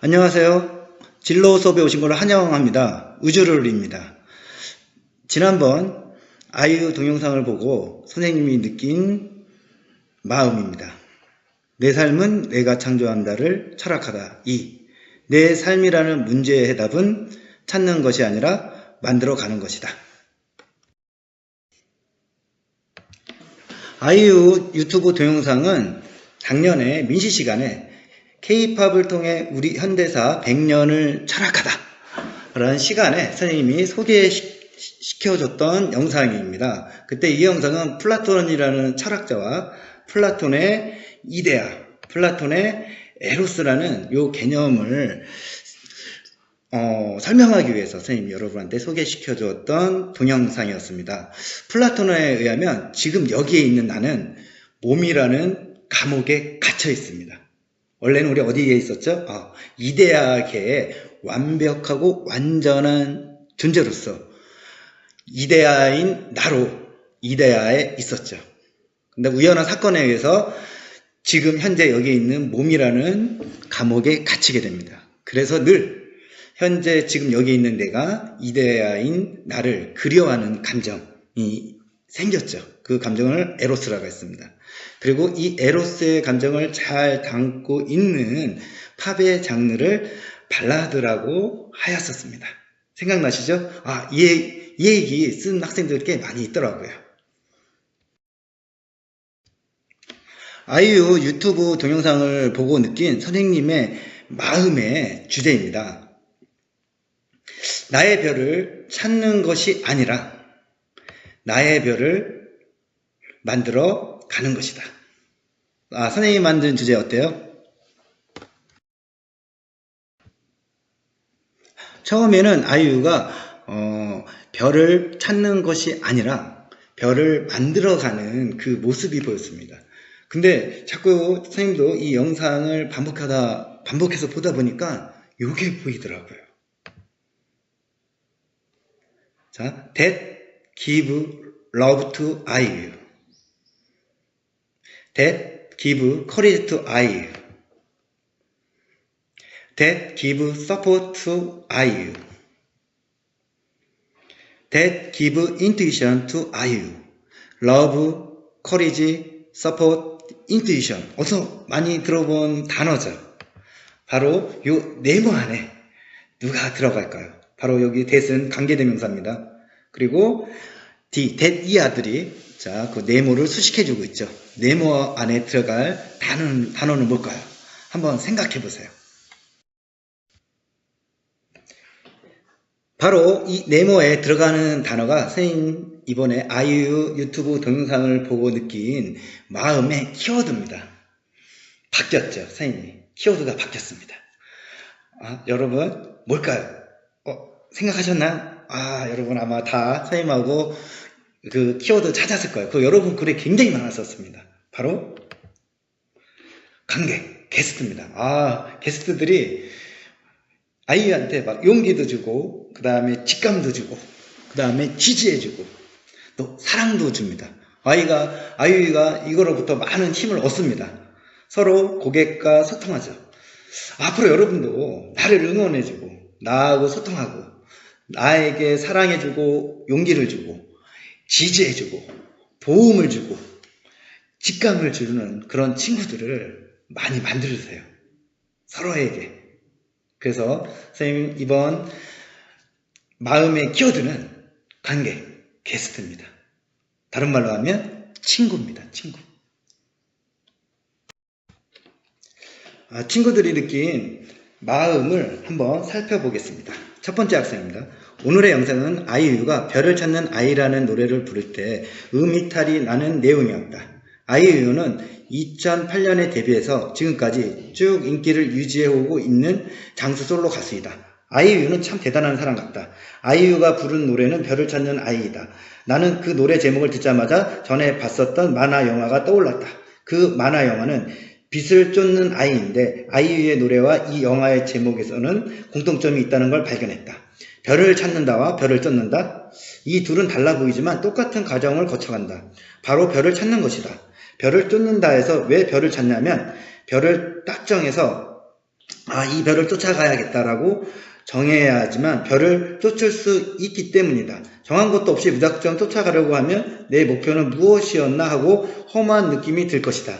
안녕하세요. 진로 수업에 오신 걸 환영합니다. 우주룰입니다. 지난번 아이유 동영상을 보고 선생님이 느낀 마음입니다. 내 삶은 내가 창조한다를 철학하다. 2. 내 삶이라는 문제의 해답은 찾는 것이 아니라 만들어가는 것이다. 아이유 유튜브 동영상은 작년에 민시 시간에 K-팝을 통해 우리 현대사 100년을 철학하다 라는 시간에 선생님이 소개시켜줬던 영상입니다. 그때 이 영상은 플라톤이라는 철학자와 플라톤의 이데아, 플라톤의 에로스라는 이 개념을 설명하기 위해서 선생님이 여러분한테 소개시켜줬던 동영상이었습니다. 플라톤에 의하면 지금 여기에 있는 나는 몸이라는 감옥에 갇혀 있습니다. 원래는 우리 어디에 있었죠? 이데아계의 완벽하고 완전한 존재로서 이데아인 나로 이데아에 있었죠. 근데 우연한 사건에 의해서 지금 현재 여기에 있는 몸이라는 감옥에 갇히게 됩니다. 그래서 늘 현재 지금 여기 있는 내가 이데아인 나를 그리워하는 감정이 생겼죠. 그 감정을 에로스라고 했습니다. 그리고 이 에로스의 감정을 잘 담고 있는 팝의 장르를 발라드라고 하였었습니다. 생각나시죠? 이 얘기 쓴 학생들 꽤 많이 있더라고요. 아이유 유튜브 동영상을 보고 느낀 선생님의 마음의 주제입니다. 나의 별을 찾는 것이 아니라 나의 별을 만들어 가는 것이다. 선생님이 만든 주제 어때요? 처음에는 아이유가 별을 찾는 것이 아니라 별을 만들어가는 그 모습이 보였습니다. 근데 자꾸 선생님도 이 영상을 반복해서 보다 보니까 이게 보이더라고요. 자, That give love to IU. That give courage to IU. That give support to IU. That give intuition to IU. Love, courage, support, intuition. 어서 많이 들어본 단어죠. 바로 요 네모 안에 누가 들어갈까요? 바로 여기 that은 관계대명사입니다. 그리고 that 이 아들이 그 네모를 수식해주고 있죠. 네모 안에 들어갈 단어는 뭘까요? 한번 생각해 보세요. 바로 이 네모에 들어가는 단어가 선생님 이번에 아이유 유튜브 동영상을 보고 느낀 마음의 키워드입니다. 바뀌었죠, 선생님이. 키워드가 바뀌었습니다. 여러분 뭘까요? 생각하셨나요? 여러분 아마 다 선생님하고 그 키워드 찾았을 거예요. 여러분 글에 굉장히 많았었습니다. 바로 관계, 게스트입니다. 게스트들이 아이유한테 막 용기도 주고, 그 다음에 직감도 주고, 그 다음에 지지해주고, 또 사랑도 줍니다. 아이유가 이거로부터 많은 힘을 얻습니다. 서로 고객과 소통하죠. 앞으로 여러분도 나를 응원해주고, 나하고 소통하고, 나에게 사랑해주고, 용기를 주고, 지지해주고, 도움을 주고, 직감을 주는 그런 친구들을 많이 만들어주세요. 서로에게. 그래서 선생님 이번 마음의 키워드는 관계, 게스트입니다. 다른 말로 하면 친구입니다. 친구. 친구들이 느낀 마음을 한번 살펴보겠습니다. 첫 번째 학생입니다. 오늘의 영상은 아이유가 별을 찾는 아이라는 노래를 부를 때 음이탈이 나는 내용이었다. 아이유는 2008년에 데뷔해서 지금까지 쭉 인기를 유지해오고 있는 장수 솔로 가수이다. 아이유는 참 대단한 사람 같다. 아이유가 부른 노래는 별을 찾는 아이이다. 나는 그 노래 제목을 듣자마자 전에 봤었던 만화 영화가 떠올랐다. 그 만화 영화는 빛을 쫓는 아이인데 아이유의 노래와 이 영화의 제목에서는 공통점이 있다는 걸 발견했다. 별을 찾는다와 별을 쫓는다. 이 둘은 달라 보이지만 똑같은 과정을 거쳐간다. 바로 별을 찾는 것이다. 별을 쫓는다 해서 왜 별을 찾냐면 별을 딱 정해서 이 별을 쫓아가야겠다라고 정해야 하지만 별을 쫓을 수 있기 때문이다. 정한 것도 없이 무작정 쫓아가려고 하면 내 목표는 무엇이었나 하고 허무한 느낌이 들 것이다.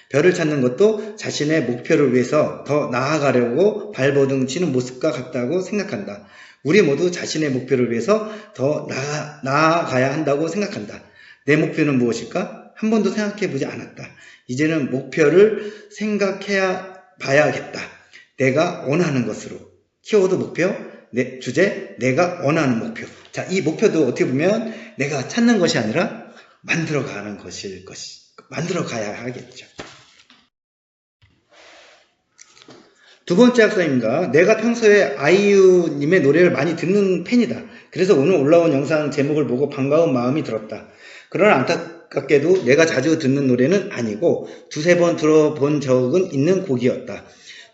별을 찾는 것도 자신의 목표를 위해서 더 나아가려고 발버둥 치는 모습과 같다고 생각한다. 우리 모두 자신의 목표를 위해서 더 나아가야 한다고 생각한다. 내 목표는 무엇일까? 한 번도 생각해보지 않았다. 이제는 목표를 생각해 봐야겠다. 내가 원하는 것으로. 키워드 목표, 주제, 내가 원하는 목표. 자, 이 목표도 어떻게 보면 내가 찾는 것이 아니라 만들어가는 것일 만들어가야 하겠죠. 두 번째 학생입니다. 내가 평소에 아이유님의 노래를 많이 듣는 팬이다. 그래서 오늘 올라온 영상 제목을 보고 반가운 마음이 들었다. 그러나 안타깝게도 내가 자주 듣는 노래는 아니고 두세 번 들어본 적은 있는 곡이었다.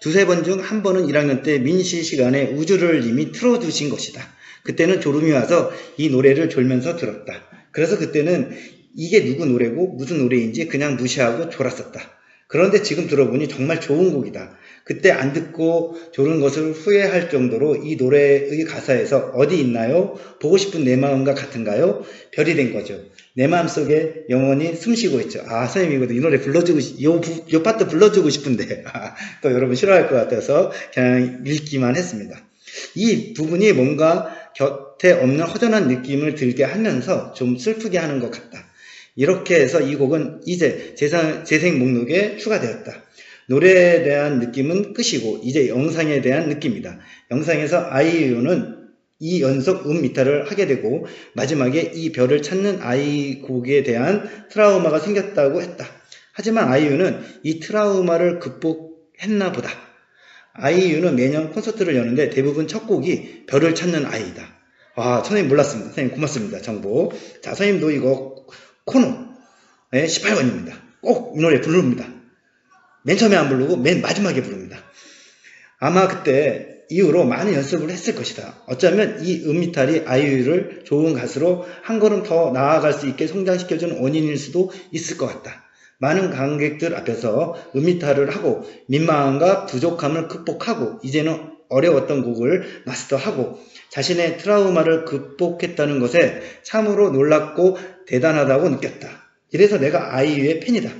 두세 번 중 한 번은 1학년 때 민시 시간에 우주를 이미 틀어두신 것이다. 그때는 졸음이 와서 이 노래를 졸면서 들었다. 그래서 그때는 이게 누구 노래고 무슨 노래인지 그냥 무시하고 졸았었다. 그런데 지금 들어보니 정말 좋은 곡이다. 그때 안 듣고 졸은 것을 후회할 정도로 이 노래의 가사에서 어디 있나요? 보고 싶은 내 마음과 같은가요? 별이 된 거죠. 내 마음속에 영원히 숨쉬고 있죠. 선생님 이거 이 노래 요 파트 불러주고 싶은데 또 여러분 싫어할 것 같아서 그냥 읽기만 했습니다. 이 부분이 뭔가 곁에 없는 허전한 느낌을 들게 하면서 좀 슬프게 하는 것 같다. 이렇게 해서 이 곡은 이제 재생 목록에 추가되었다. 노래에 대한 느낌은 끝이고 이제 영상에 대한 느낌이다. 영상에서 아이유는 이 연속 미타를 하게 되고 마지막에 이 별을 찾는 아이 곡에 대한 트라우마가 생겼다고 했다. 하지만 아이유는 이 트라우마를 극복했나 보다. 아이유는 매년 콘서트를 여는데 대부분 첫 곡이 별을 찾는 아이다. 선생님 몰랐습니다. 선생님 고맙습니다. 정보. 자, 선생님도 이거 코너의 18번입니다. 꼭 이 노래 부릅니다. 맨 처음에 안 부르고 맨 마지막에 부릅니다. 아마 그때 이후로 많은 연습을 했을 것이다. 어쩌면 이 음미탈이 아이유를 좋은 가수로 한 걸음 더 나아갈 수 있게 성장시켜주는 원인일 수도 있을 것 같다. 많은 관객들 앞에서 음미탈을 하고 민망함과 부족함을 극복하고 이제는 어려웠던 곡을 마스터하고 자신의 트라우마를 극복했다는 것에 참으로 놀랍고 대단하다고 느꼈다. 이래서 내가 아이유의 팬이다.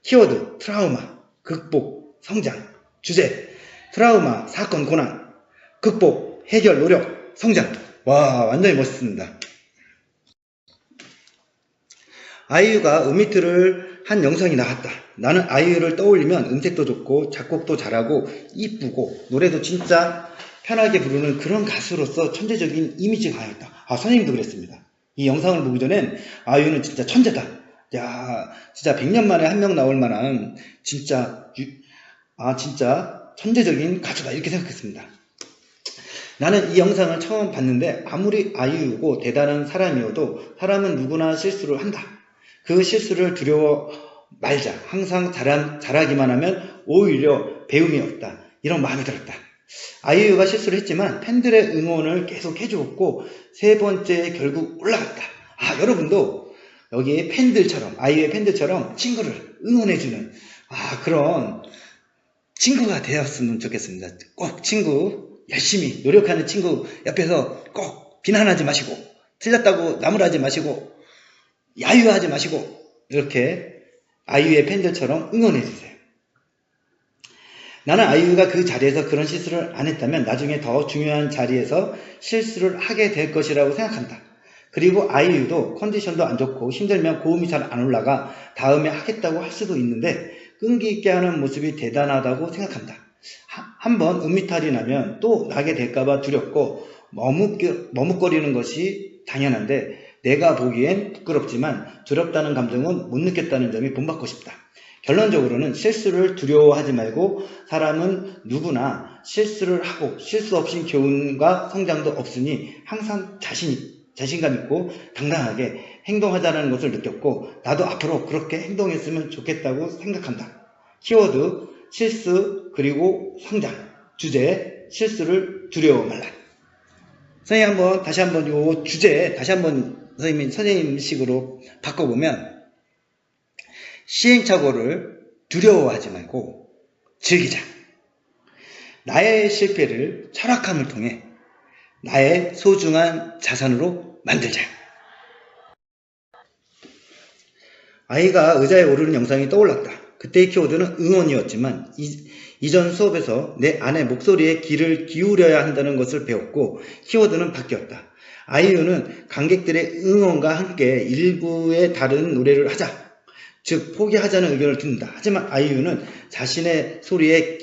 키워드 트라우마, 극복, 성장, 주제 트라우마, 사건, 고난, 극복, 해결, 노력, 성장. 완전히 멋있습니다. 아이유가 음미트를 한 영상이 나왔다. 나는 아이유를 떠올리면 음색도 좋고 작곡도 잘하고 이쁘고 노래도 진짜 편하게 부르는 그런 가수로서 천재적인 이미지가 강했다. 선생님도 그랬습니다. 이 영상을 보기 전엔 아이유는 진짜 천재다. 진짜 100년 만에 한 명 나올 만한 진짜 천재적인 가수다 이렇게 생각했습니다. 나는 이 영상을 처음 봤는데 아무리 아이유고 대단한 사람이어도 사람은 누구나 실수를 한다. 그 실수를 두려워 말자. 항상 잘하기만 하면 오히려 배움이 없다. 이런 마음이 들었다. 아이유가 실수를 했지만 팬들의 응원을 계속 해주었고 세 번째에 결국 올라갔다. 여러분도 여기 팬들처럼 아이유의 팬들처럼 친구를 응원해주는 그런 친구가 되었으면 좋겠습니다. 꼭 친구 열심히 노력하는 친구 옆에서 꼭 비난하지 마시고 틀렸다고 나무라지 마시고 야유하지 마시고 이렇게 아이유의 팬들처럼 응원해주세요. 나는 아이유가 그 자리에서 그런 실수를 안 했다면 나중에 더 중요한 자리에서 실수를 하게 될 것이라고 생각한다. 그리고 아이유도 컨디션도 안 좋고 힘들면 고음이 잘 안 올라가 다음에 하겠다고 할 수도 있는데 끈기 있게 하는 모습이 대단하다고 생각한다. 한번 음미탈이 나면 또 나게 될까봐 두렵고 머뭇거리는 것이 당연한데 내가 보기엔 부끄럽지만 두렵다는 감정은 못 느꼈다는 점이 본받고 싶다. 결론적으로는 실수를 두려워하지 말고 사람은 누구나 실수를 하고 실수 없인 교훈과 성장도 없으니 항상 자신감 있고 당당하게 행동하자는 것을 느꼈고 나도 앞으로 그렇게 행동했으면 좋겠다고 생각한다. 키워드 실수 그리고 성장, 주제 실수를 두려워 말라. 선생님 다시 한번 요 주제 다시 한번 선생님식으로 바꿔보면 시행착오를 두려워하지 말고 즐기자. 나의 실패를 철학함을 통해 나의 소중한 자산으로 만들자. 아이가 의자에 오르는 영상이 떠올랐다. 그때의 키워드는 응원이었지만 이전 수업에서 내 안의 목소리에 귀를 기울여야 한다는 것을 배웠고 키워드는 바뀌었다. 아이유는 관객들의 응원과 함께 일부의 다른 노래를 하자, 즉 포기하자는 의견을 듣는다. 하지만 아이유는 자신의 소리에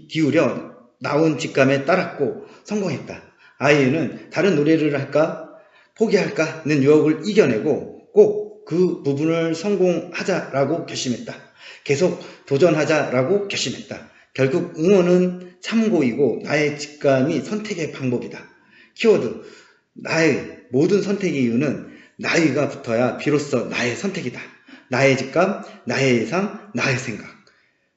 기울여 나온 직감에 따랐고 성공했다. 아이유는 다른 노래를 할까 포기할까는 유혹을 이겨내고 꼭 그 부분을 성공하자라고 결심했다. 계속 도전하자라고 결심했다. 결국 응원은 참고이고 나의 직감이 선택의 방법이다. 키워드 나의 모든 선택의 이유는 나이가 붙어야 비로소 나의 선택이다. 나의 직감, 나의 예상, 나의 생각.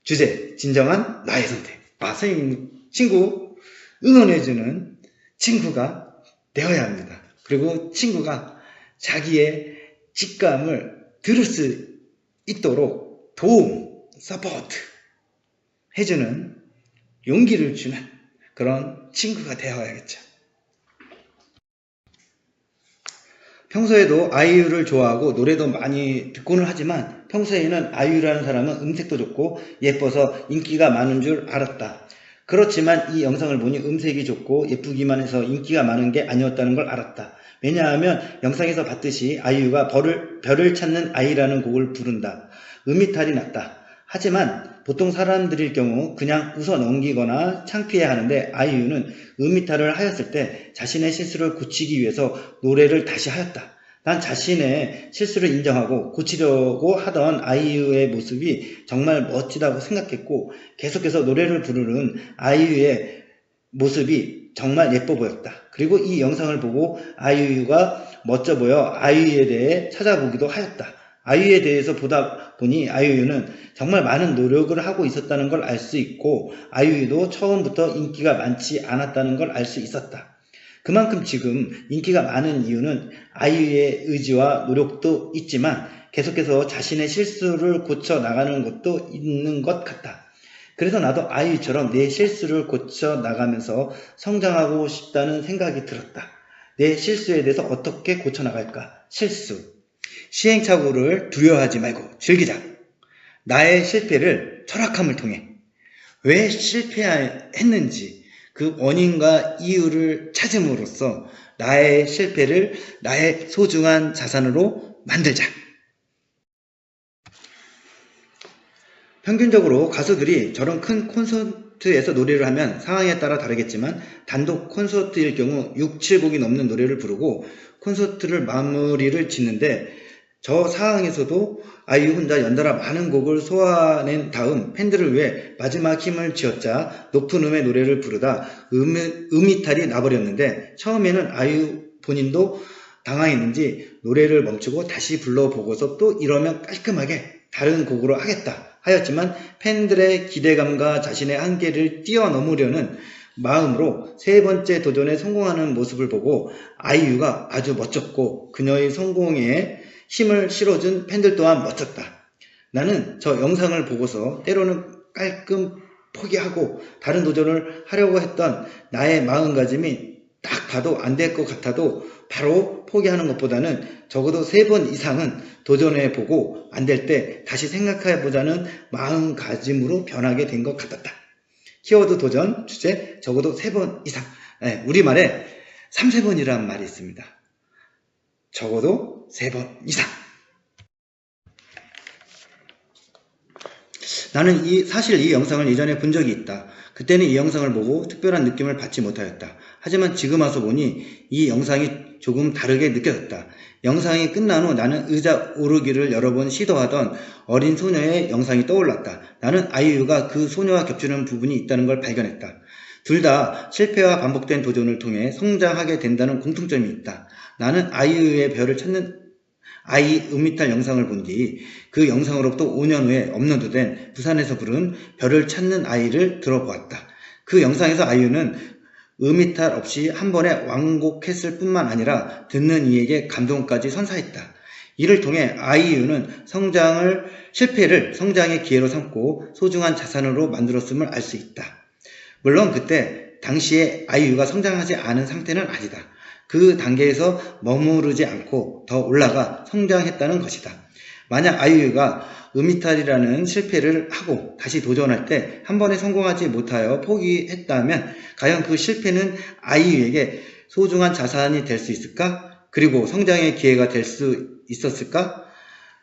주제 진정한 나의 선택. 선생님, 친구 응원해주는 친구가 되어야 합니다. 그리고 친구가 자기의 직감을 들을 수 있도록 도움, 서포트 해주는 용기를 주는 그런 친구가 되어야겠죠. 평소에도 아이유를 좋아하고 노래도 많이 듣고는 하지만 평소에는 아이유라는 사람은 음색도 좋고 예뻐서 인기가 많은 줄 알았다. 그렇지만 이 영상을 보니 음색이 좋고 예쁘기만 해서 인기가 많은 게 아니었다는 걸 알았다. 왜냐하면 영상에서 봤듯이 아이유가 별을 찾는 아이라는 곡을 부른다. 음이탈이 났다. 하지만 보통 사람들일 경우 그냥 웃어 넘기거나 창피해 하는데 아이유는 음이탈을 하였을 때 자신의 실수를 고치기 위해서 노래를 다시 하였다. 난 자신의 실수를 인정하고 고치려고 하던 아이유의 모습이 정말 멋지다고 생각했고 계속해서 노래를 부르는 아이유의 모습이 정말 예뻐 보였다. 그리고 이 영상을 보고 아이유가 멋져 보여 아이유에 대해 찾아보기도 하였다. 아이유에 대해서 보다 보니 아이유는 정말 많은 노력을 하고 있었다는 걸 알 수 있고 아이유도 처음부터 인기가 많지 않았다는 걸 알 수 있었다. 그만큼 지금 인기가 많은 이유는 아이유의 의지와 노력도 있지만 계속해서 자신의 실수를 고쳐 나가는 것도 있는 것 같다. 그래서 나도 아이유처럼 내 실수를 고쳐 나가면서 성장하고 싶다는 생각이 들었다. 내 실수에 대해서 어떻게 고쳐 나갈까? 실수. 시행착오를 두려워하지 말고 즐기자. 나의 실패를 철학함을 통해 왜 실패했는지 그 원인과 이유를 찾음으로써 나의 실패를 나의 소중한 자산으로 만들자. 평균적으로 가수들이 저런 큰 콘서트에서 노래를 하면 상황에 따라 다르겠지만 단독 콘서트일 경우 6, 7곡이 넘는 노래를 부르고 콘서트를 마무리를 짓는데 저 상황에서도 아이유 혼자 연달아 많은 곡을 소화낸 다음 팬들을 위해 마지막 힘을 쥐었자 높은 음의 노래를 부르다 음이탈이 나버렸는데 처음에는 아이유 본인도 당황했는지 노래를 멈추고 다시 불러보고서 또 이러면 깔끔하게 다른 곡으로 하겠다 하였지만 팬들의 기대감과 자신의 한계를 뛰어넘으려는 마음으로 세 번째 도전에 성공하는 모습을 보고 아이유가 아주 멋졌고 그녀의 성공에 힘을 실어준 팬들 또한 멋졌다. 나는 저 영상을 보고서 때로는 깔끔 포기하고 다른 도전을 하려고 했던 나의 마음가짐이 딱 봐도 안 될 것 같아도 바로 포기하는 것보다는 적어도 3번 이상은 도전해보고 안 될 때 다시 생각해보자는 마음가짐으로 변하게 된 것 같았다. 키워드 도전 주제 적어도 3번 이상. 우리말에 3세번이라는 말이 있습니다. 적어도 3번 이상. 나는 사실 이 영상을 예전에 본 적이 있다. 그때는 이 영상을 보고 특별한 느낌을 받지 못하였다. 하지만 지금 와서 보니 이 영상이 조금 다르게 느껴졌다. 영상이 끝난 후 나는 의자 오르기를 여러 번 시도하던 어린 소녀의 영상이 떠올랐다. 나는 아이유가 그 소녀와 겹치는 부분이 있다는 걸 발견했다. 둘 다 실패와 반복된 도전을 통해 성장하게 된다는 공통점이 있다. 나는 아이유의 별을 찾는 아이 음이탈 영상을 본 뒤 그 영상으로부터 5년 후에 업로드된 부산에서 부른 별을 찾는 아이를 들어보았다. 그 영상에서 아이유는 음이탈 없이 한 번에 완곡했을 뿐만 아니라 듣는 이에게 감동까지 선사했다. 이를 통해 아이유는 실패를 성장의 기회로 삼고 소중한 자산으로 만들었음을 알 수 있다. 물론 그때 당시에 아이유가 성장하지 않은 상태는 아니다. 그 단계에서 머무르지 않고 더 올라가 성장했다는 것이다. 만약 아이유가 음이탈이라는 실패를 하고 다시 도전할 때 한 번에 성공하지 못하여 포기했다면 과연 그 실패는 아이유에게 소중한 자산이 될 수 있을까? 그리고 성장의 기회가 될 수 있었을까?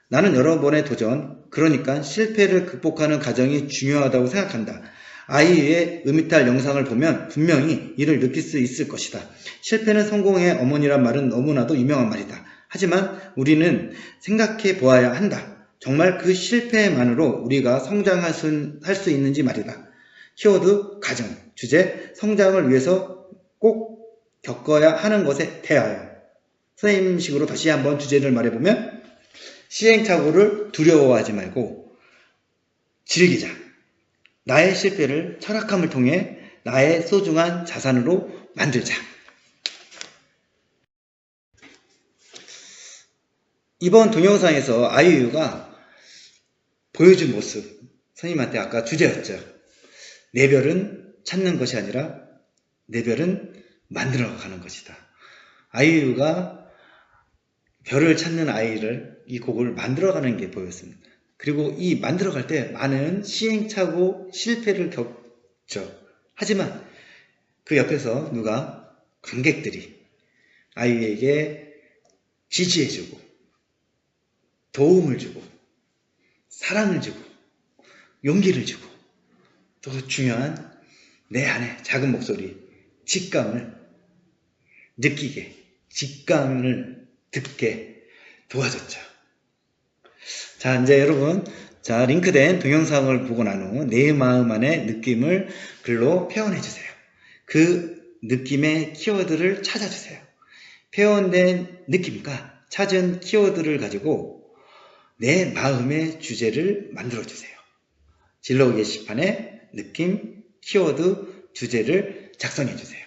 나는 여러 번의 도전, 그러니까 실패를 극복하는 과정이 중요하다고 생각한다. 아이유의 음이탈 영상을 보면 분명히 이를 느낄 수 있을 것이다. 실패는 성공의 어머니란 말은 너무나도 유명한 말이다. 하지만 우리는 생각해 보아야 한다. 정말 그 실패만으로 우리가 성장할 수 있는지 말이다. 키워드 가정, 주제, 성장을 위해서 꼭 겪어야 하는 것에 대하여. 선생님식으로 다시 한번 주제를 말해보면 시행착오를 두려워하지 말고 즐기자. 나의 실패를 철학함을 통해 나의 소중한 자산으로 만들자. 이번 동영상에서 아이유가 보여준 모습, 선생님한테 아까 주제였죠. 내 별은 찾는 것이 아니라 내 별은 만들어가는 것이다. 아이유가 별을 찾는 아이를, 이 곡을 만들어가는 게 보였습니다. 그리고 이 만들어갈 때 많은 시행착오, 실패를 겪죠. 하지만 그 옆에서 누가, 관객들이 아이유에게 지지해주고 도움을 주고 사랑을 주고 용기를 주고 또 중요한 내 안에 작은 목소리, 직감을 느끼게, 직감을 듣게 도와줬죠. 자, 이제 여러분, 자, 링크된 동영상을 보고 난 후 내 마음 안의 느낌을 글로 표현해 주세요. 그 느낌의 키워드를 찾아주세요. 표현된 느낌과 찾은 키워드를 가지고 내 마음의 주제를 만들어 주세요. 진로 게시판에 느낌, 키워드, 주제를 작성해 주세요.